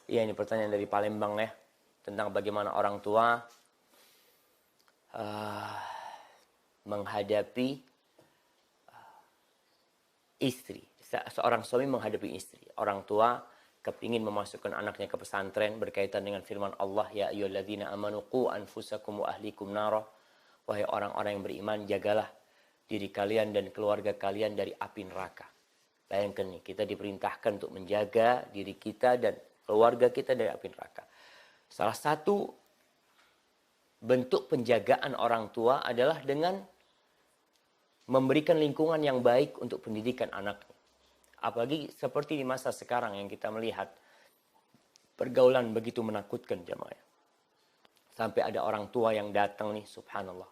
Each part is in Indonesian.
Iya, ini pertanyaan dari Palembang ya. Tentang bagaimana orang tua menghadapi istri. Seorang suami menghadapi istri. Orang tua kepingin memasukkan anaknya ke pesantren berkaitan dengan firman Allah, ya ayyuhalladzina amanu qu anfusakum wa ahlikum nara. Wahai orang-orang yang beriman, jagalah diri kalian dan keluarga kalian dari api neraka. Bayangkan nih, kita diperintahkan untuk menjaga diri kita dan keluarga kita dari api neraka. Salah satu bentuk penjagaan orang tua adalah dengan memberikan lingkungan yang baik untuk pendidikan anaknya. Apalagi seperti di masa sekarang yang kita melihat pergaulan begitu menakutkan jemaah. Sampai ada orang tua yang datang nih, subhanallah.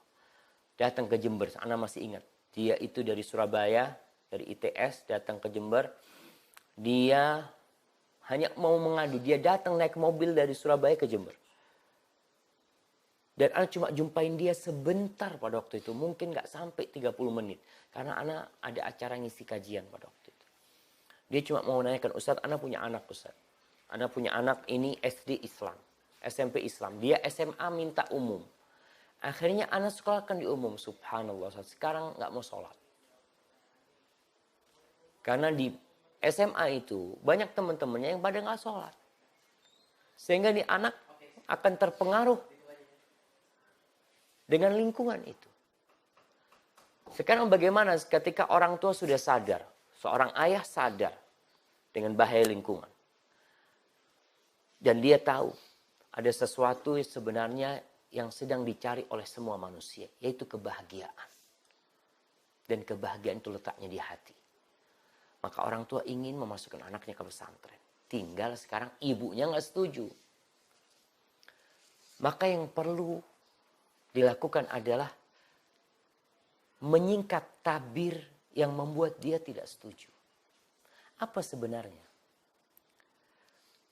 Datang ke Jember, Ana masih ingat. Dia itu dari Surabaya, dari ITS, datang ke Jember. Dia hanya mau mengadu. Dia datang naik mobil dari Surabaya ke Jember. Dan Ana cuma jumpain dia sebentar pada waktu itu. Mungkin nggak sampai 30 menit. Karena Ana ada acara ngisi kajian pada waktu itu. Dia cuma mau nanyakan, Ustadz, Ana punya anak, Ustadz. Ana punya anak ini SD Islam. SMP Islam. Dia SMA minta umum. Akhirnya anak sekolahkan di umum. Subhanallah. Sekarang nggak mau sholat. Karena di SMA itu banyak teman-temannya yang pada nggak sholat. Sehingga di anak akan terpengaruh dengan lingkungan itu. Sekarang bagaimana ketika orang tua sudah sadar. Seorang ayah sadar dengan bahaya lingkungan. Dan dia tahu ada sesuatu yang sebenarnya yang sedang dicari oleh semua manusia, yaitu kebahagiaan. Dan kebahagiaan itu letaknya di hati. Maka orang tua ingin memasukkan anaknya ke pesantren. Tinggal sekarang ibunya nggak setuju. Maka yang perlu dilakukan adalah menyingkat tabir yang membuat dia tidak setuju. Apa sebenarnya?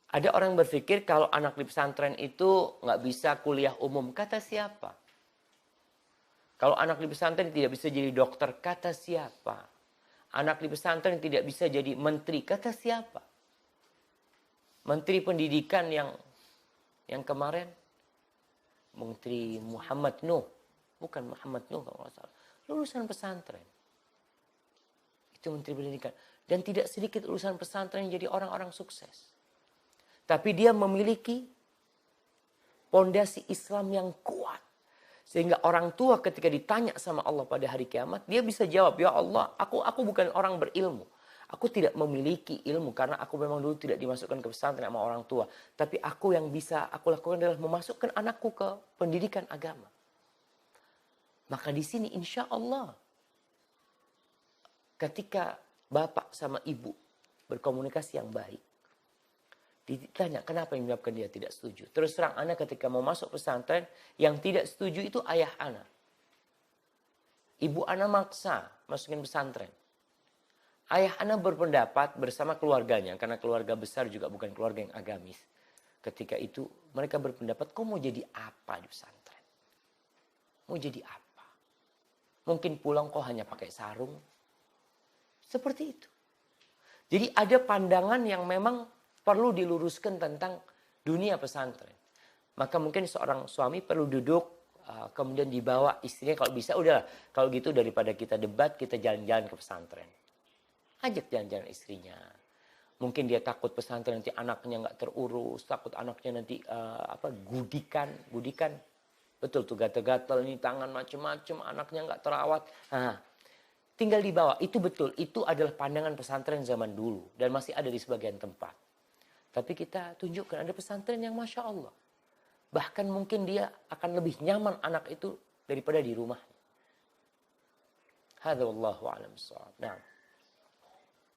Ada orang berpikir kalau anak di pesantren itu nggak bisa kuliah umum. Kata siapa? Kalau anak di pesantren tidak bisa jadi dokter. Kata siapa? Anak di pesantren tidak bisa jadi menteri. Kata siapa? Menteri pendidikan yang kemarin. Menteri Muhammad Nuh. Bukan Muhammad Nuh kalau nggak salah. Lulusan pesantren. Itu menteri pendidikan. Dan tidak sedikit lulusan pesantren yang jadi orang-orang sukses. Tapi dia memiliki pondasi Islam yang kuat. Sehingga orang tua ketika ditanya sama Allah pada hari kiamat, dia bisa jawab, ya Allah, aku bukan orang berilmu. Aku tidak memiliki ilmu karena aku memang dulu tidak dimasukkan ke pesantren sama orang tua. Tapi aku yang bisa aku lakukan adalah memasukkan anakku ke pendidikan agama. Maka di sini insya Allah, ketika bapak sama ibu berkomunikasi yang baik, ditanya kenapa yang menyebabkan dia tidak setuju. Terus terang anak ketika mau masuk pesantren, yang tidak setuju itu ayah anak. Ibu anak maksa masukin pesantren. Ayah anak berpendapat bersama keluarganya, karena keluarga besar juga bukan keluarga yang agamis. Ketika itu mereka berpendapat, kau mau jadi apa di pesantren? Mau jadi apa? Mungkin pulang kau hanya pakai sarung. Seperti itu. Jadi ada pandangan yang memang perlu diluruskan tentang dunia pesantren. Maka mungkin seorang suami perlu duduk, kemudian dibawa istrinya kalau bisa. Udah, kalau gitu daripada kita debat, kita jalan-jalan ke pesantren. Ajak jalan-jalan istrinya. Mungkin dia takut pesantren nanti anaknya nggak terurus, takut anaknya nanti gudikan. Betul tuh, gatal-gatal ini tangan macem-macem, anaknya nggak terawat. Nah, tinggal dibawa. Itu betul, itu adalah pandangan pesantren zaman dulu dan masih ada di sebagian tempat. Tapi kita tunjukkan ada pesantren yang Masya Allah. Bahkan mungkin dia akan lebih nyaman anak itu daripada di rumahnya. Hadza wallahu a'lam bissawab. Nah.